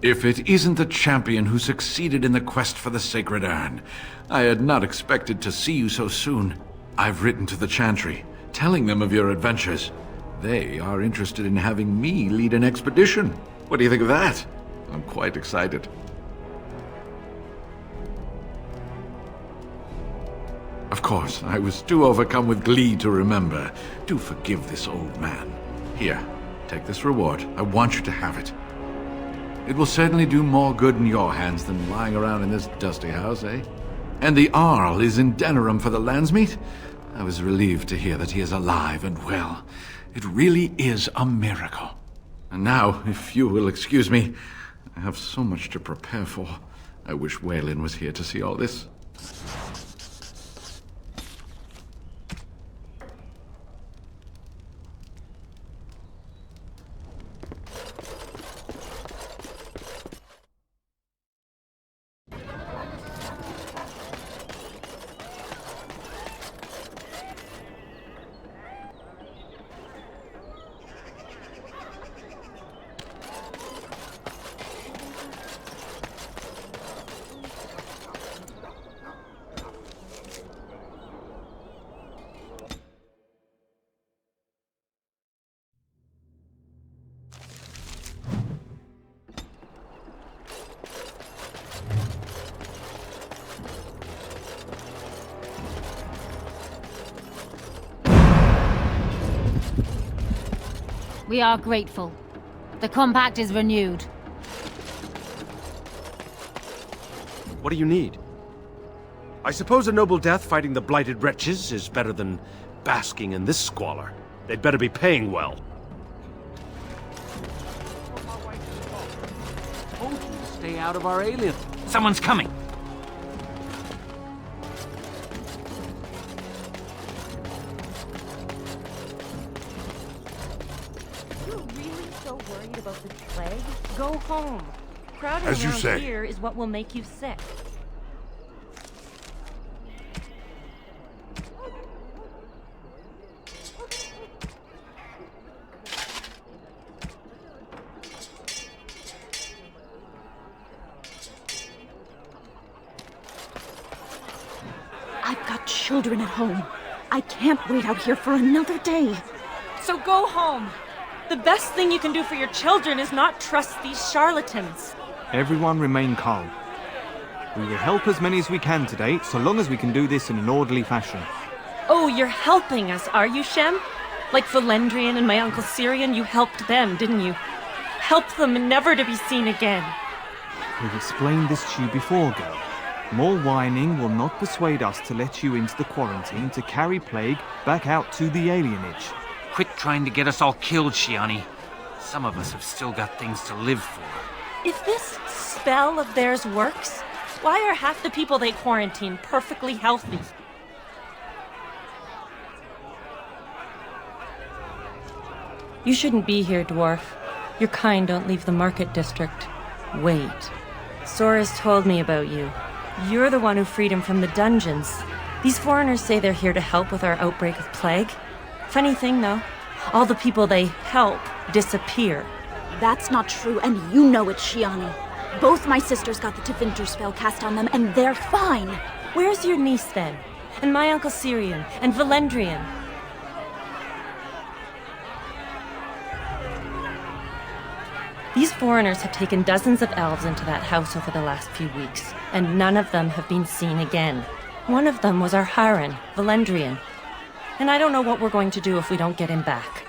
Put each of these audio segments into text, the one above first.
If it isn't the champion who succeeded in the quest for the Sacred Urn, I had not expected to see you so soon. I've written to the Chantry, telling them of your adventures. They are interested in having me lead an expedition. What do you think of that? I'm quite excited. Of course, I was too overcome with glee to remember. Do forgive this old man. Here, take this reward. I want you to have it. It will certainly do more good in your hands than lying around in this dusty house, eh? And the Arl is in Denerim for the Landsmeet? I was relieved to hear that he is alive and well. It really is a miracle. And now, if you will excuse me, I have so much to prepare for. I wish Waylin was here to see all this. We are grateful. The compact is renewed. What do you need? I suppose a noble death fighting the blighted wretches is better than basking in this squalor. They'd better be paying well. Told you to stay out of our alien. Someone's coming. About the plague? Go home. Crowding As you around say. here is what will make you sick. I've got children at home. I can't wait out here for another day. So go home. The best thing you can do for your children is not trust these charlatans. Everyone remain calm. We will help as many as we can today, so long as we can do this in an orderly fashion. Oh, you're helping us, are you, Shem? Like Valendrian and my Uncle Syrian, you helped them, didn't you? Help them never to be seen again. We've explained this to you before, girl. More whining will not persuade us to let you into the quarantine to carry plague back out to the alienage. Quit trying to get us all killed, Shiani. Some of us have still got things to live for. If this spell of theirs works, why are half the people they quarantine perfectly healthy? You shouldn't be here, dwarf. Your kind don't leave the market district. Wait. Sora's told me about you. You're the one who freed him from the dungeons. These foreigners say they're here to help with our outbreak of plague. Funny thing, though, all the people they help disappear. That's not true, and you know it, Shiani. Both my sisters got the Tevinter spell cast on them, and they're fine. Where's your niece, then? And my Uncle Syrian? And Valendrian? These foreigners have taken dozens of elves into that house over the last few weeks, and none of them have been seen again. One of them was our Haran, Valendrian. And I don't know what we're going to do if we don't get him back.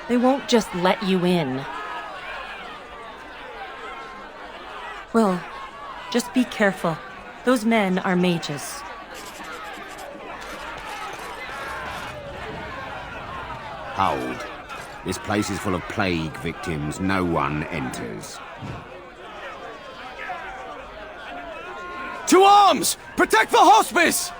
They won't just let you in. Well, just be careful. Those men are mages. Hold. This place is full of plague victims. No one enters. To arms! Protect the hospice!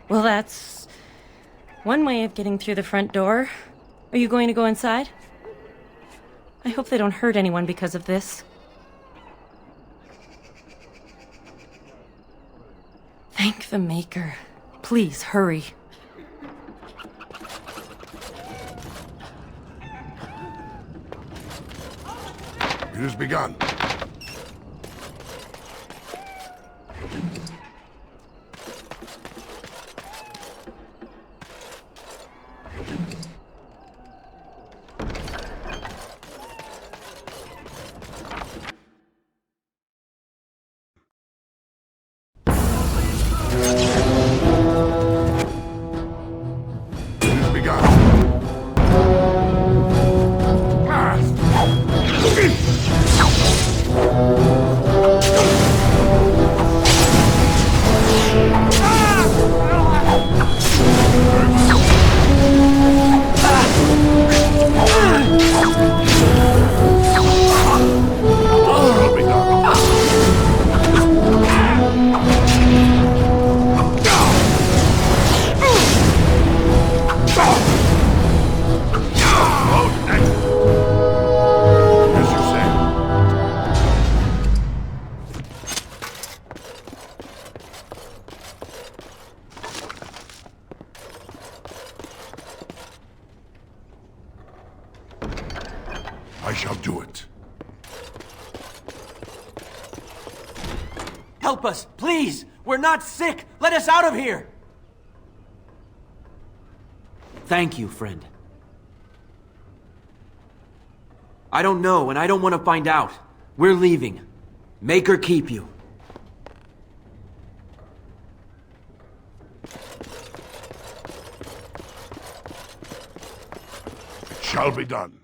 Well, that's one way of getting through the front door. Are you going to go inside? I hope they don't hurt anyone because of this. Thank the Maker. Please, hurry. It has begun. I shall do it. Help us, please! We're not sick! Let us out of here! Thank you, friend. I don't know, and I don't want to find out. We're leaving. Make her keep you. It shall be done.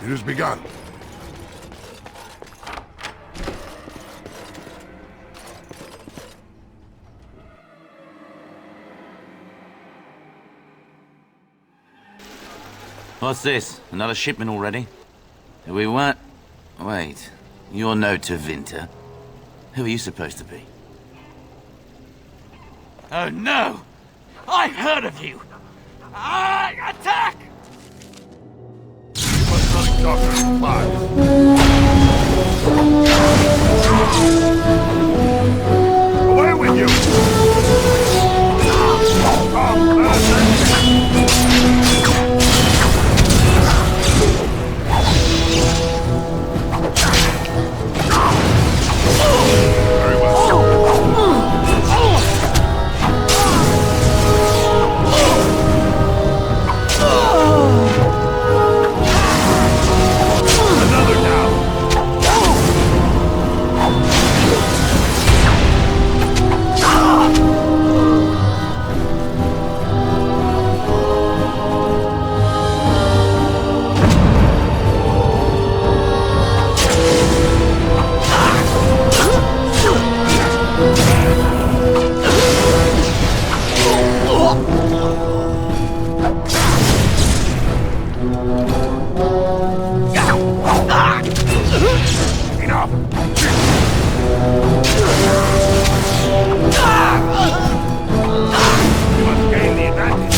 It has begun. What's this? Another shipment already? We weren't... Wait. You're no Tevinter. Who are you supposed to be? Oh no! I've heard of you! Attack! You must not talk supplies. Away with you! Very well. Another down. Enough! You must gain the advantage.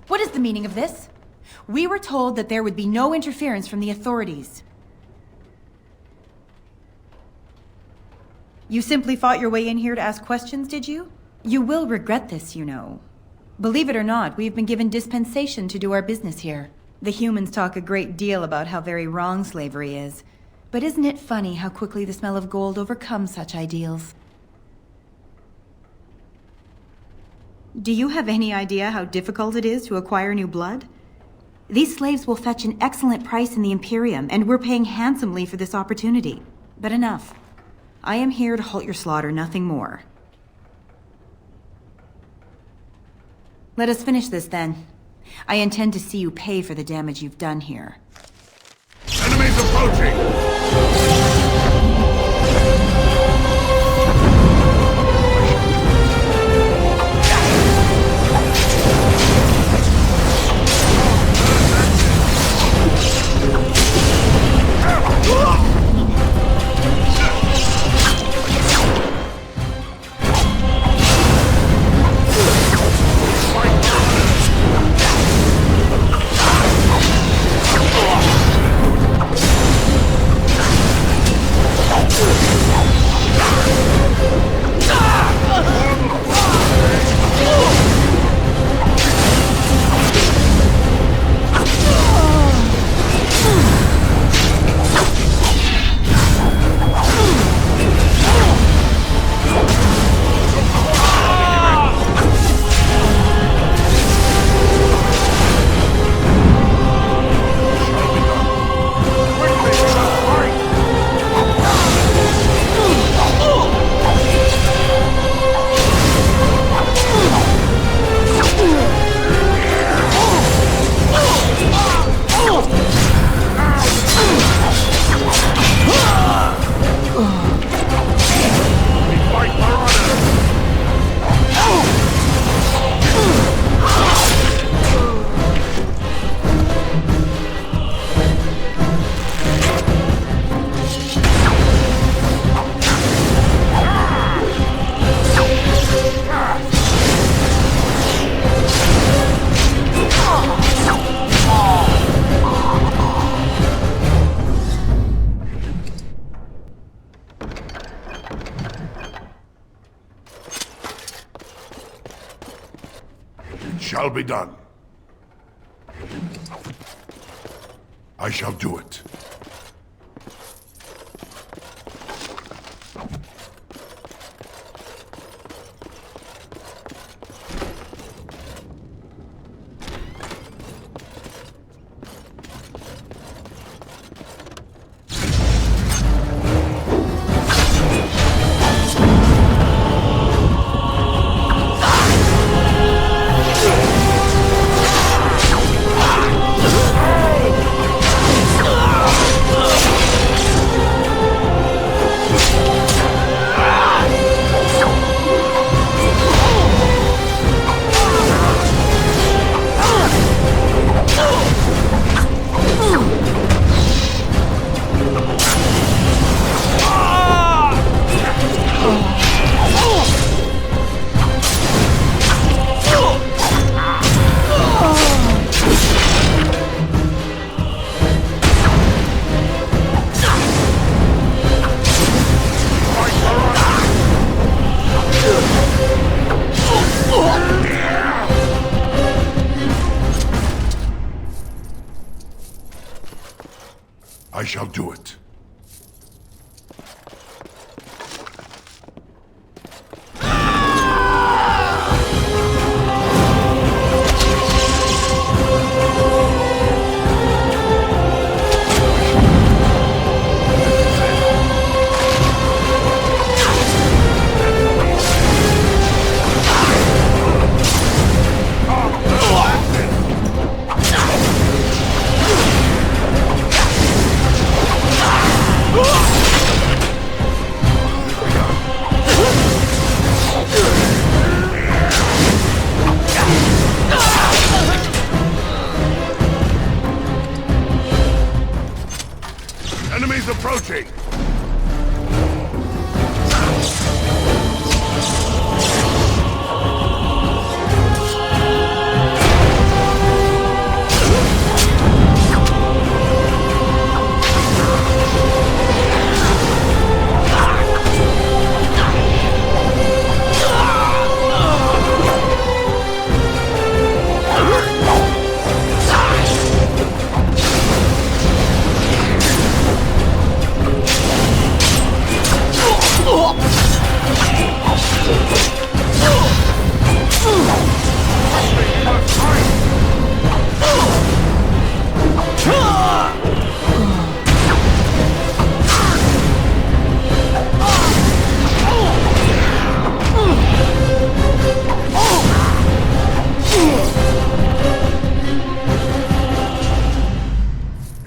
What is the meaning of this? We were told that there would be no interference from the authorities. You simply fought your way in here to ask questions, did you? You will regret this, you know. Believe it or not, we've been given dispensation to do our business here. The humans talk a great deal about how very wrong slavery is. But isn't it funny how quickly the smell of gold overcomes such ideals? Do you have any idea how difficult it is to acquire new blood? These slaves will fetch an excellent price in the Imperium, and we're paying handsomely for this opportunity. But enough. I am here to halt your slaughter, nothing more. Let us finish this then. I intend to see you pay for the damage you've done here. Enemies approaching! Shall be done. I shall do it. I shall do it. Enemies approaching!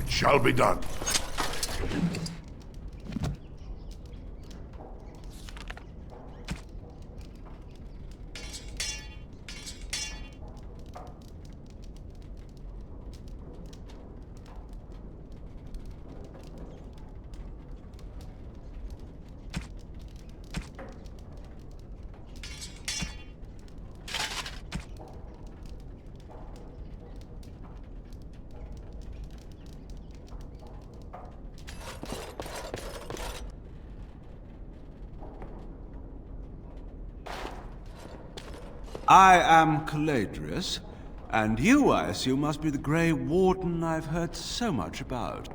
Shall be done. I am Caladrius, and you, I assume, must be the Grey Warden I've heard so much about.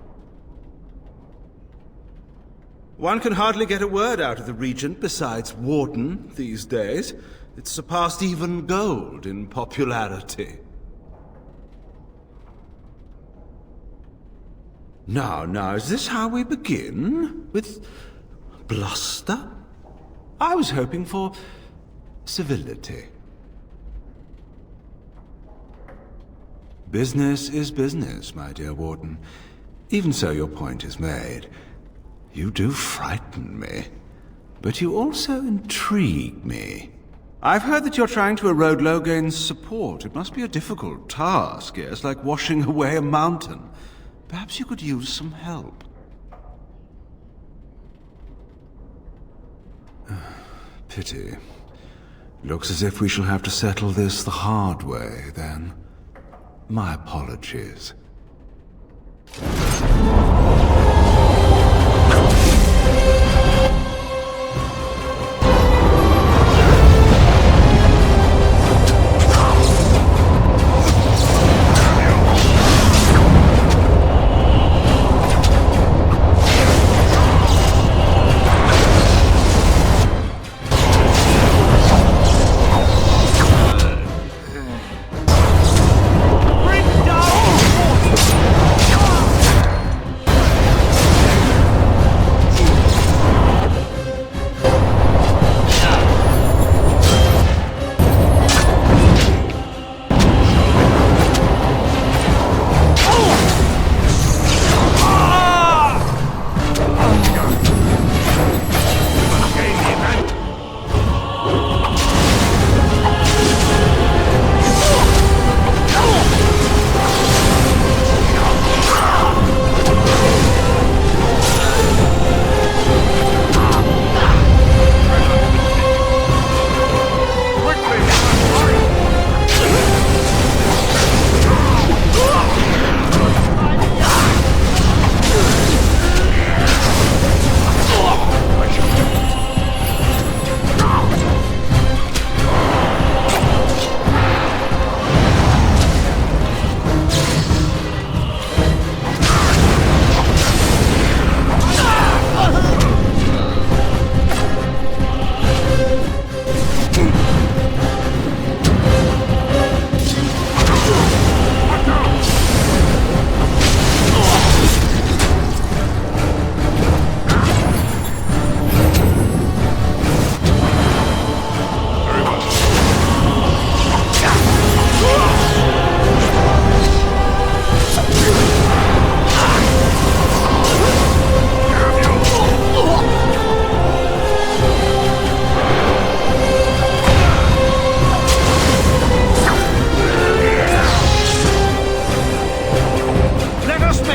One can hardly get a word out of the Regent besides Warden these days. It's surpassed even gold in popularity. Now, is this how we begin? With bluster? I was hoping for civility. Business is business, my dear Warden. Even so, your point is made. You do frighten me, but you also intrigue me. I've heard that you're trying to erode Logain's support. It must be a difficult task, yes, like washing away a mountain. Perhaps you could use some help. Pity. Looks as if we shall have to settle this the hard way, then. My apologies.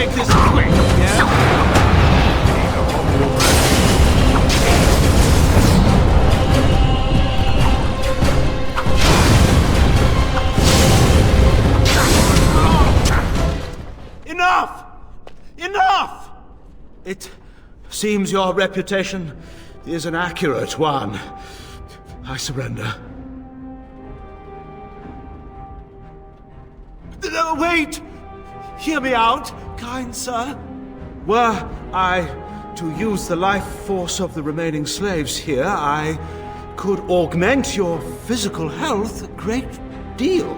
make this quick, yeah? Enough! Enough! It seems your reputation is an accurate one. I surrender. No, wait! Hear me out, kind sir. Were I to use the life force of the remaining slaves here, I could augment your physical health a great deal.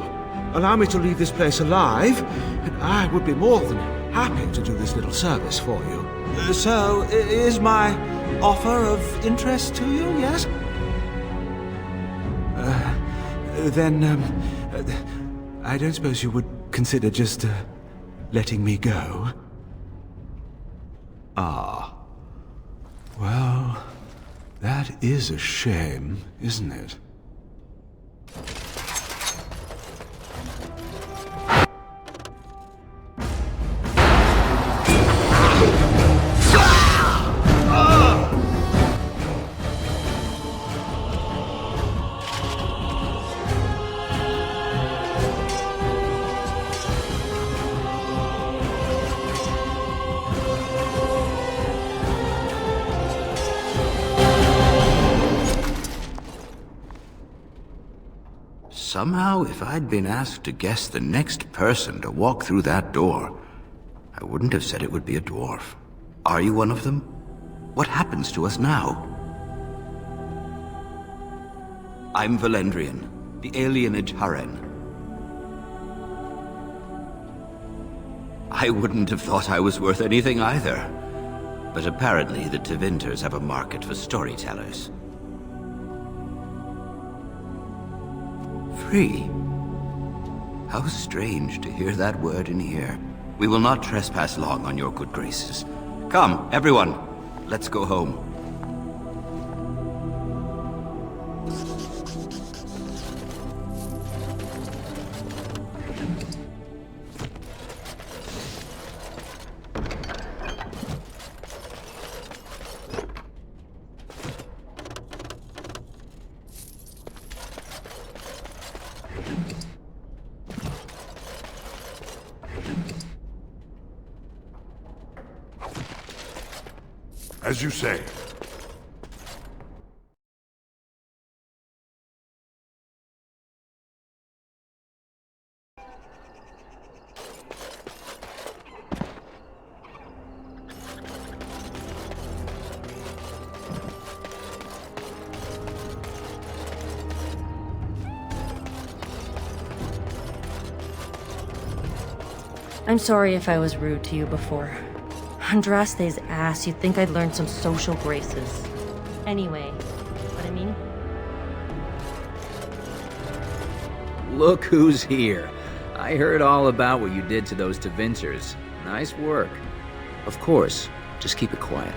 Allow me to leave this place alive, and I would be more than happy to do this little service for you. So, is my offer of interest to you, yes? I don't suppose you would consider just, letting me go? Ah. Well, that is a shame, isn't it? Somehow, if I'd been asked to guess the next person to walk through that door, I wouldn't have said it would be a dwarf. Are you one of them? What happens to us now? I'm Valendrian, the Alienage Cauthrien. I wouldn't have thought I was worth anything either. But apparently the Tevinters have a market for storytellers. Free? How strange to hear that word in here. We will not trespass long on your good graces. Come, everyone, let's go home. As you say. I'm sorry if I was rude to you before. Andraste's ass, you'd think I'd learned some social graces. Anyway, what I mean? Look who's here. I heard all about what you did to those Tevinters. Nice work. Of course, just keep it quiet.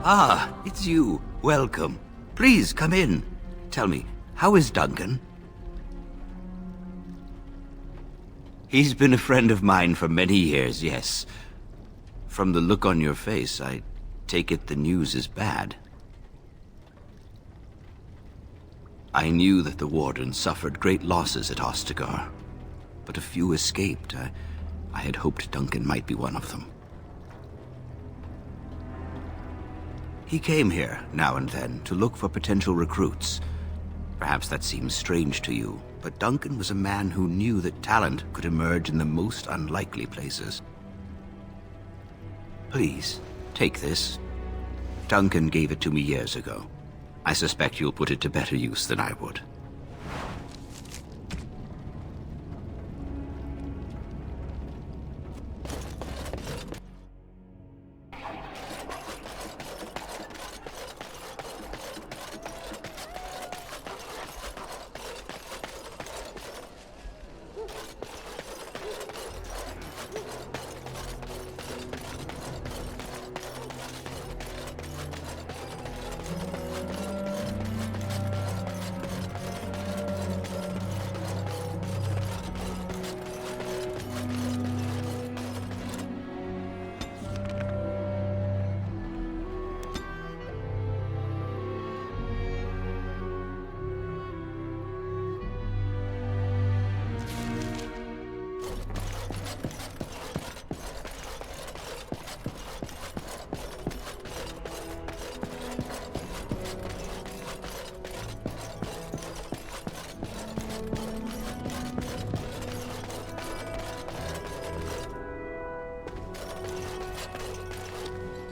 Ah, it's you. Welcome. Please, come in. Tell me, how is Duncan? He's been a friend of mine for many years, yes. From the look on your face, I take it the news is bad. I knew that the Warden suffered great losses at Ostagar, but a few escaped. I had hoped Duncan might be one of them. He came here, now and then, to look for potential recruits. Perhaps that seems strange to you, but Duncan was a man who knew that talent could emerge in the most unlikely places. Please, take this. Duncan gave it to me years ago. I suspect you'll put it to better use than I would.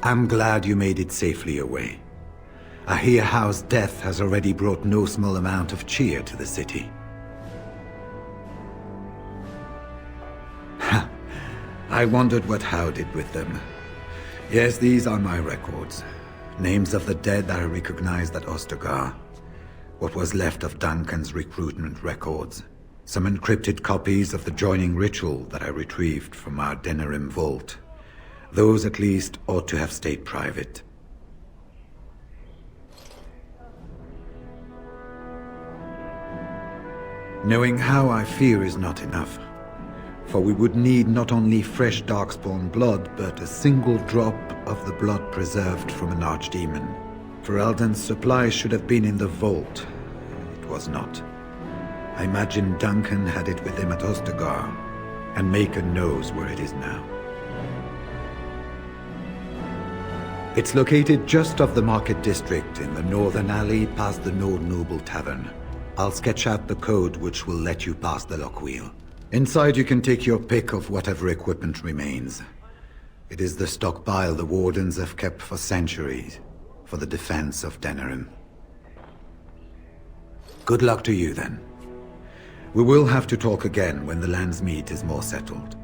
I'm glad you made it safely away. I hear Howe's death has already brought no small amount of cheer to the city. I wondered what Howe did with them. Yes, these are my records. Names of the dead I recognized at Ostagar. What was left of Duncan's recruitment records. Some encrypted copies of the joining ritual that I retrieved from our Denerim vault. Those, at least, ought to have stayed private. Knowing how I fear is not enough. For we would need not only fresh Darkspawn blood, but a single drop of the blood preserved from an archdemon. Ferelden's supply should have been in the vault. It was not. I imagine Duncan had it with him at Ostagar, and Maker knows where it is now. It's located just off the Market District in the northern alley past the Nord Noble Tavern. I'll sketch out the code which will let you pass the lock wheel. Inside you can take your pick of whatever equipment remains. It is the stockpile the Wardens have kept for centuries, for the defense of Denerim. Good luck to you then. We will have to talk again when the Landsmeet is more settled.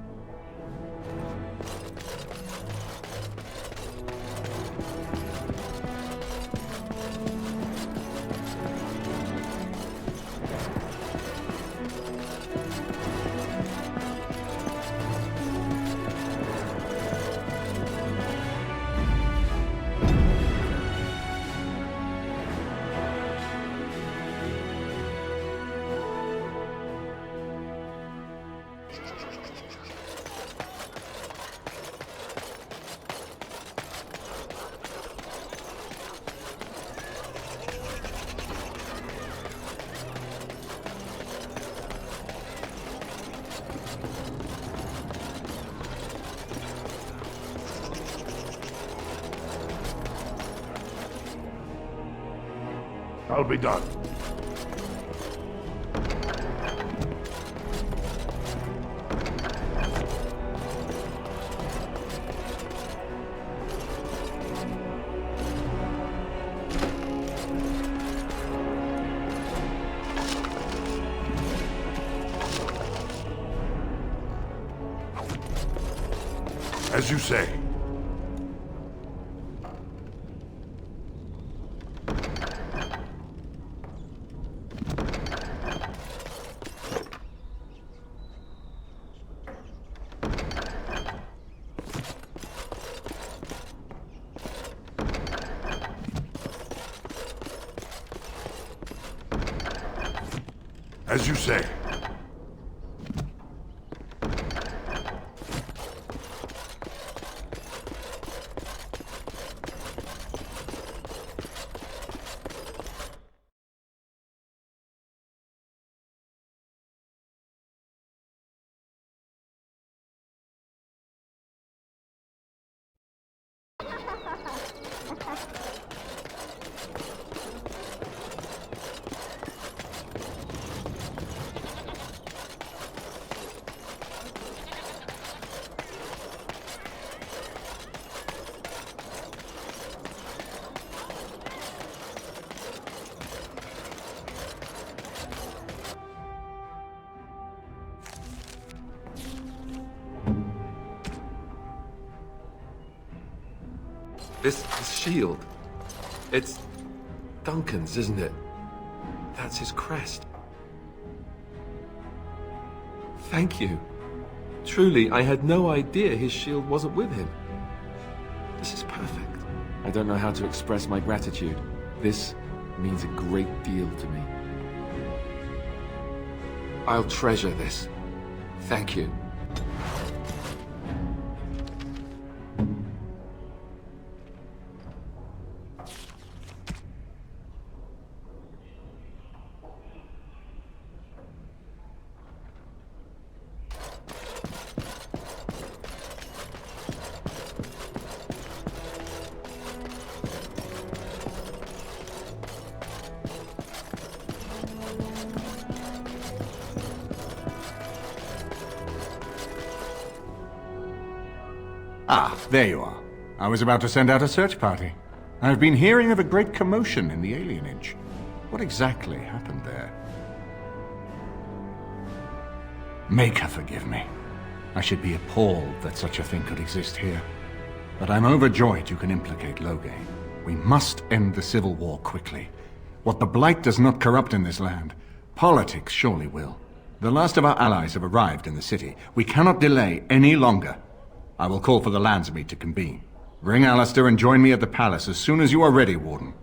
I'll be done. As you say. As you say. This shield. It's Duncan's, isn't it? That's his crest. Thank you. Truly, I had no idea his shield wasn't with him. This is perfect. I don't know how to express my gratitude. This means a great deal to me. I'll treasure this. Thank you. Ah, there you are. I was about to send out a search party. I've been hearing of a great commotion in the Alienage. What exactly happened there? Make her forgive me. I should be appalled that such a thing could exist here. But I'm overjoyed you can implicate Loghain. We must end the civil war quickly. What the Blight does not corrupt in this land, politics surely will. The last of our allies have arrived in the city. We cannot delay any longer. I will call for the Landsmeet to convene. Ring Alistair and join me at the palace as soon as you are ready, Warden.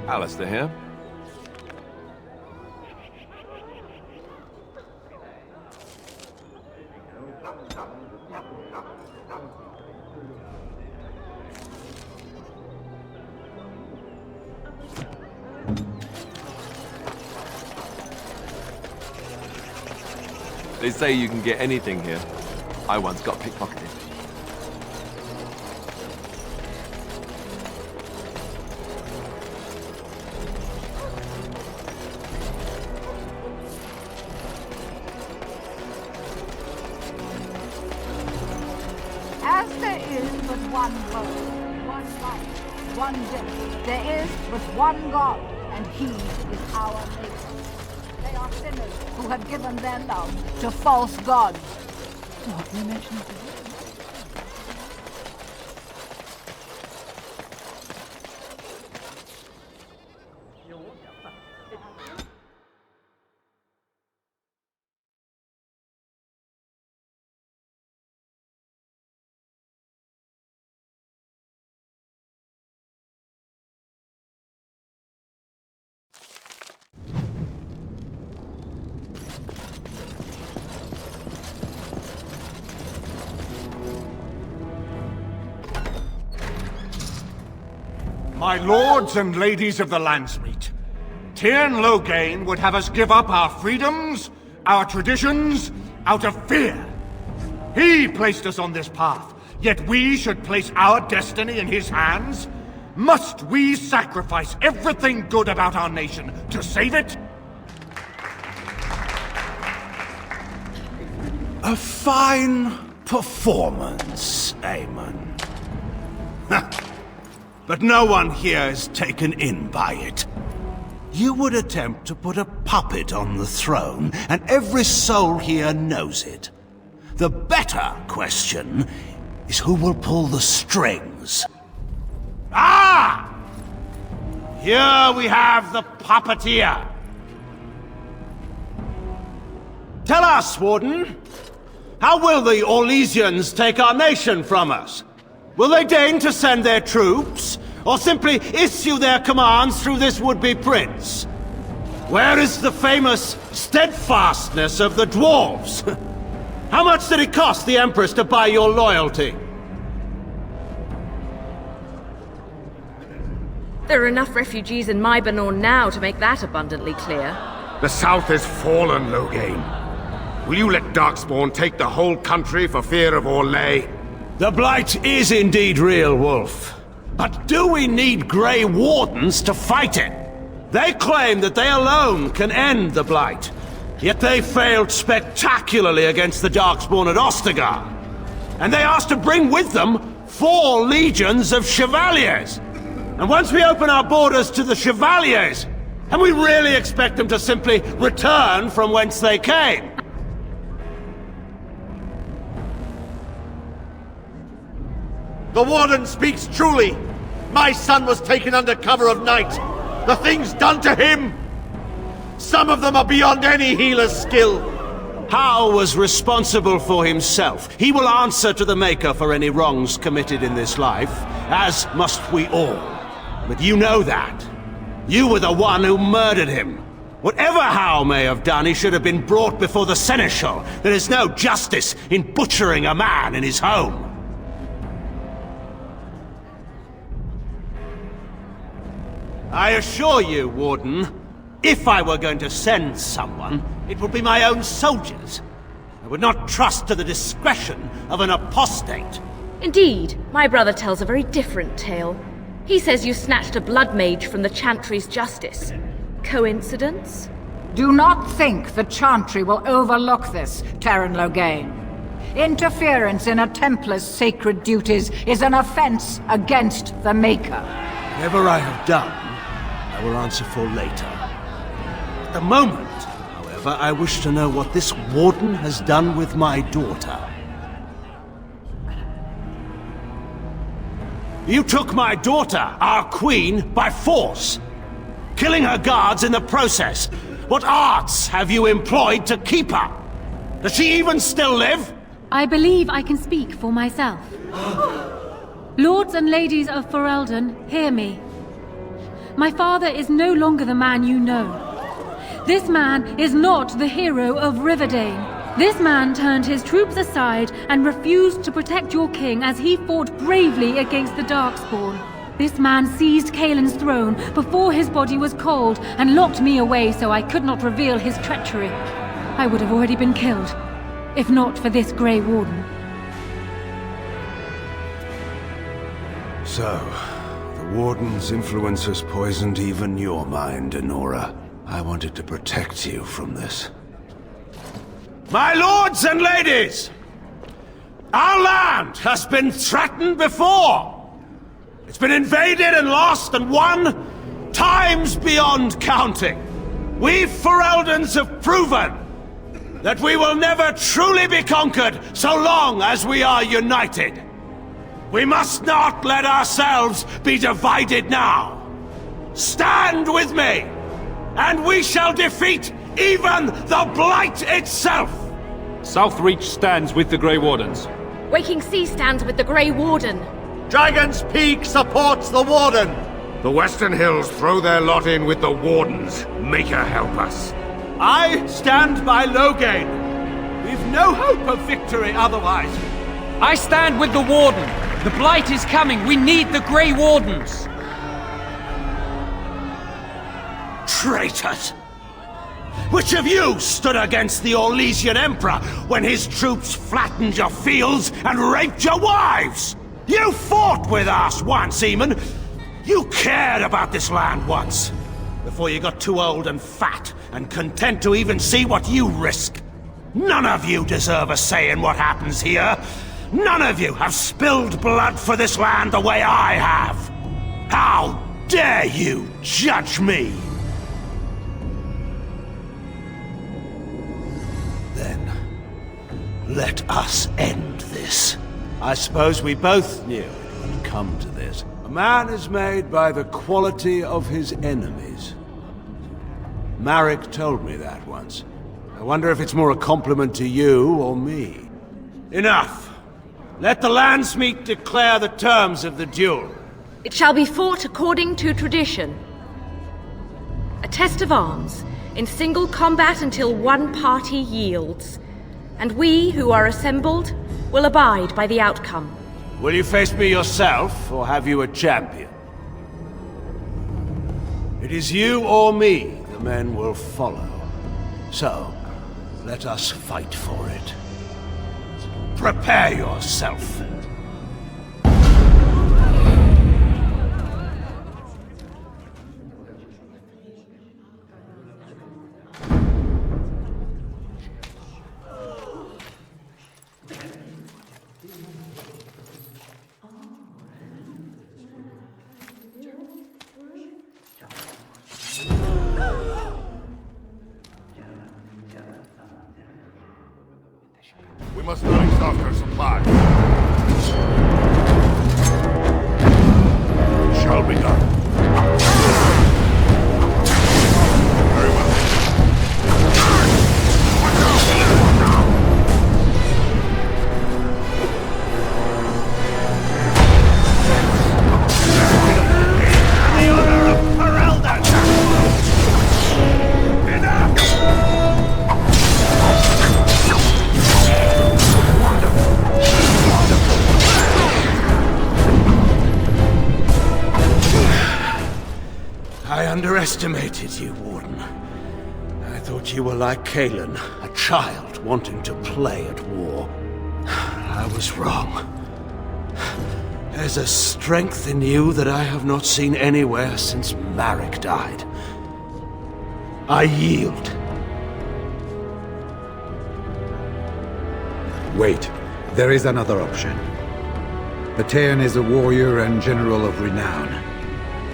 Alistair here. They say you can get anything here. I once got pickpocketed. As there is but one world, one life, one death, there is but one God, and He is our Maker. They are sinners who have given their love to false gods. What you mentioned? My lords and ladies of the Landsmeet, Tyrn Loghain would have us give up our freedoms, our traditions, out of fear. He placed us on this path, yet we should place our destiny in his hands? Must we sacrifice everything good about our nation to save it? A fine performance, Aemon. But no one here is taken in by it. You would attempt to put a puppet on the throne, and every soul here knows it. The better question is who will pull the strings. Ah! Here we have the puppeteer. Tell us, Warden, how will the Orlesians take our nation from us? Will they deign to send their troops, or simply issue their commands through this would-be prince? Where is the famous steadfastness of the dwarves? How much did it cost the Empress to buy your loyalty? There are enough refugees in Mybanor now to make that abundantly clear. The South has fallen, Loghain. Will you let Darkspawn take the whole country for fear of Orlais? The Blight is indeed real, Wolf. But do we need Grey Wardens to fight it? They claim that they alone can end the Blight, yet they failed spectacularly against the Darkspawn at Ostagar. And they asked to bring with them 4 legions of Chevaliers. And once we open our borders to the Chevaliers, and we really expect them to simply return from whence they came? The Warden speaks truly! My son was taken under cover of night! The things done to him! Some of them are beyond any healer's skill! Hal was responsible for himself. He will answer to the Maker for any wrongs committed in this life, as must we all. But you know that. You were the one who murdered him. Whatever Hal may have done, he should have been brought before the Seneschal. There is no justice in butchering a man in his home. I assure you, Warden, if I were going to send someone, it would be my own soldiers. I would not trust to the discretion of an apostate. Indeed, my brother tells a very different tale. He says you snatched a blood mage from the Chantry's justice. Coincidence? Do not think the Chantry will overlook this, Terran Loghain. Interference in a Templar's sacred duties is an offense against the Maker. Whatever I have done, I will answer for later. At the moment, however, I wish to know what this Warden has done with my daughter. You took my daughter, our queen, by force, killing her guards in the process. What arts have you employed to keep her? Does she even still live? I believe I can speak for myself. Lords and ladies of Ferelden, hear me. My father is no longer the man you know. This man is not the hero of Riverdane. This man turned his troops aside and refused to protect your king as he fought bravely against the Darkspawn. This man seized Kaelin's throne before his body was cold and locked me away so I could not reveal his treachery. I would have already been killed, if not for this Grey Warden. So, the Warden's influence has poisoned even your mind, Enora. I wanted to protect you from this. My lords and ladies! Our land has been threatened before! It's been invaded and lost and won times beyond counting. We Fereldans have proven that we will never truly be conquered so long as we are united. We must not let ourselves be divided now. Stand with me, and we shall defeat even the Blight itself! Southreach stands with the Grey Wardens. Waking Sea stands with the Grey Warden. Dragon's Peak supports the Warden! The Western Hills throw their lot in with the Wardens. Maker help us. I stand by Loghain. We've no hope of victory otherwise. I stand with the Warden. The Blight is coming. We need the Grey Wardens. Traitors! Which of you stood against the Orlesian Emperor when his troops flattened your fields and raped your wives? You fought with us once, Eamon. You cared about this land once, before you got too old and fat and content to even see what you risk. None of you deserve a say in what happens here. None of you have spilled blood for this land the way I have. How dare you judge me? Then, let us end this. I suppose we both knew it would come to this. A man is made by the quality of his enemies. Marek told me that once. I wonder if it's more a compliment to you or me. Enough! Let the Landsmeet declare the terms of the duel. It shall be fought according to tradition. A test of arms, in single combat until one party yields. And we, who are assembled, will abide by the outcome. Will you face me yourself, or have you a champion? It is you or me the men will follow. So, let us fight for it. Prepare yourself. We must not exhaust our supply. It shall be done. Very well. The honor of Ferelden! Enough! I underestimated you, Warden. I thought you were like Kalen, a child wanting to play at war. I was wrong. There's a strength in you that I have not seen anywhere since Marek died. I yield. Wait, there is another option. Cauthrien is a warrior and general of renown.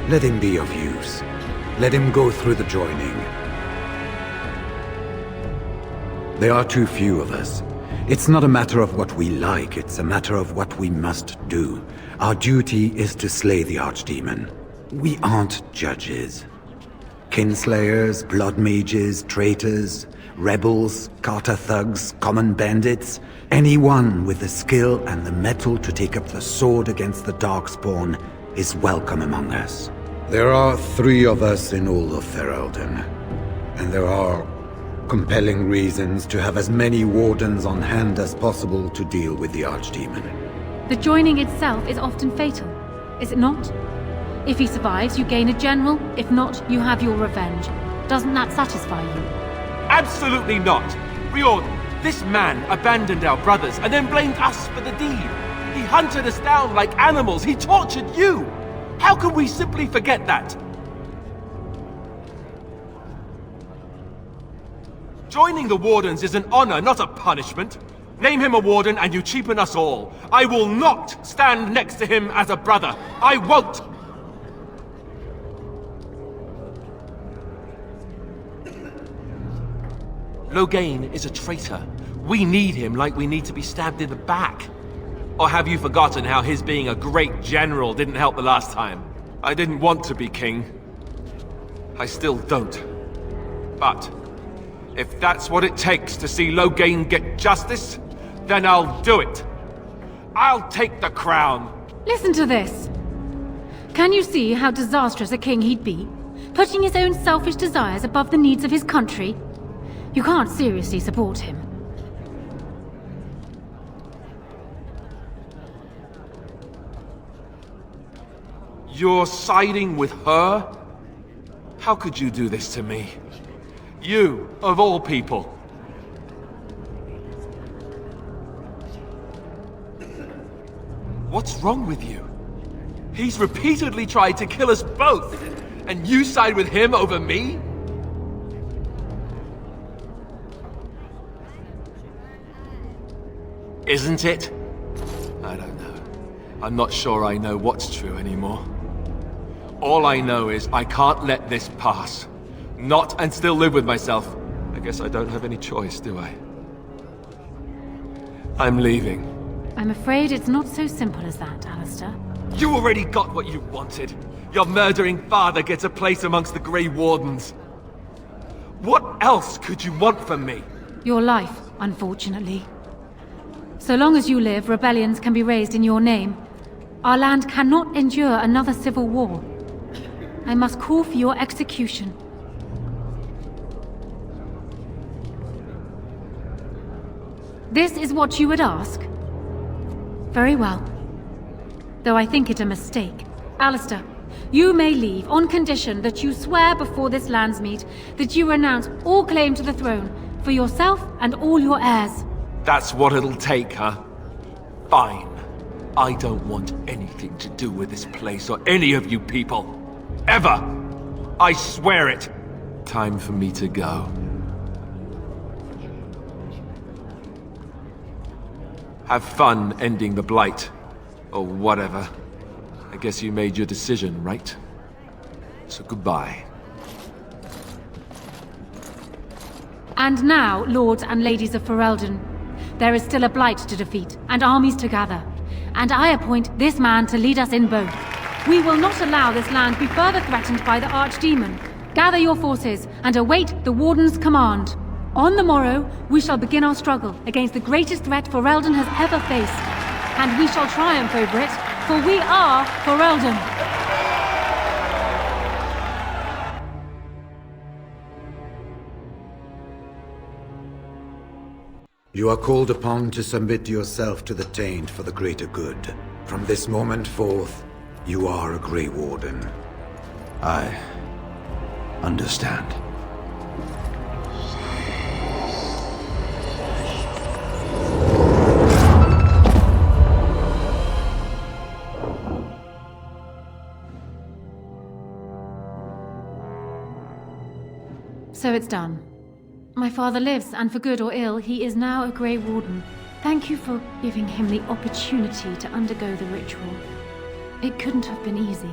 Let him be of use. Let him go through the joining. There are too few of us. It's not a matter of what we like, it's a matter of what we must do. Our duty is to slay the Archdemon. We aren't judges. Kinslayers, blood mages, traitors, rebels, Carter thugs, common bandits. Anyone with the skill and the mettle to take up the sword against the Darkspawn is welcome among us. There are 3 of us in all of Ferelden, and there are compelling reasons to have as many wardens on hand as possible to deal with the Archdemon. The joining itself is often fatal, is it not? If he survives, you gain a general. If not, you have your revenge. Doesn't that satisfy you? Absolutely not! Riordan, this man abandoned our brothers and then blamed us for the deed. He hunted us down like animals. He tortured you! How can we simply forget that? Joining the Wardens is an honor, not a punishment. Name him a Warden and you cheapen us all. I will not stand next to him as a brother. I won't! Loghain is a traitor. We need him like we need to be stabbed in the back. Or have you forgotten how his being a great general didn't help the last time? I didn't want to be king. I still don't. But if that's what it takes to see Loghain get justice, then I'll do it. I'll take the crown. Listen to this. Can you see how disastrous a king he'd be? Putting his own selfish desires above the needs of his country? You can't seriously support him. You're siding with her? How could you do this to me? You, of all people. What's wrong with you? He's repeatedly tried to kill us both, and you side with him over me? Isn't it? I don't know. I'm not sure I know what's true anymore. All I know is I can't let this pass. Not and still live with myself. I guess I don't have any choice, do I? I'm leaving. I'm afraid it's not so simple as that, Alistair. You already got what you wanted. Your murdering father gets a place amongst the Grey Wardens. What else could you want from me? Your life, unfortunately. So long as you live, rebellions can be raised in your name. Our land cannot endure another civil war. I must call for your execution. This is what you would ask? Very well. Though I think it a mistake. Alistair, you may leave on condition that you swear before this Landsmeet that you renounce all claim to the throne for yourself and all your heirs. That's what it'll take, huh? Fine. I don't want anything to do with this place or any of you people. Ever! I swear it! Time for me to go. Have fun ending the Blight. Or whatever. I guess you made your decision, right? So goodbye. And now, lords and ladies of Ferelden, there is still a blight to defeat, and armies to gather. And I appoint this man to lead us in both. We will not allow this land be further threatened by the Archdemon. Gather your forces, and await the Warden's command. On the morrow, we shall begin our struggle against the greatest threat Ferelden has ever faced. And we shall triumph over it, for we are Ferelden. You are called upon to submit yourself to the Taint for the greater good. From this moment forth, you are a Grey Warden. I understand. So it's done. My father lives, and for good or ill, he is now a Grey Warden. Thank you for giving him the opportunity to undergo the ritual. It couldn't have been easy.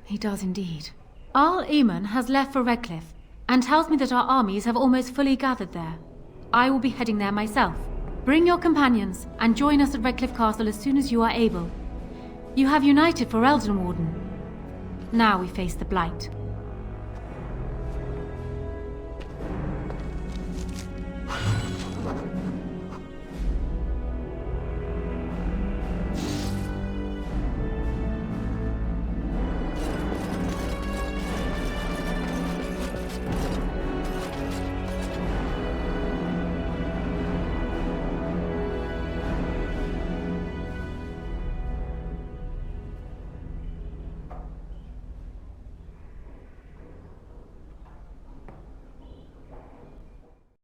He does indeed. Arl Eamon has left for Redcliffe, and tells me that our armies have almost fully gathered there. I will be heading there myself. Bring your companions, and join us at Redcliffe Castle as soon as you are able. You have united for Elden Warden. Now we face the Blight.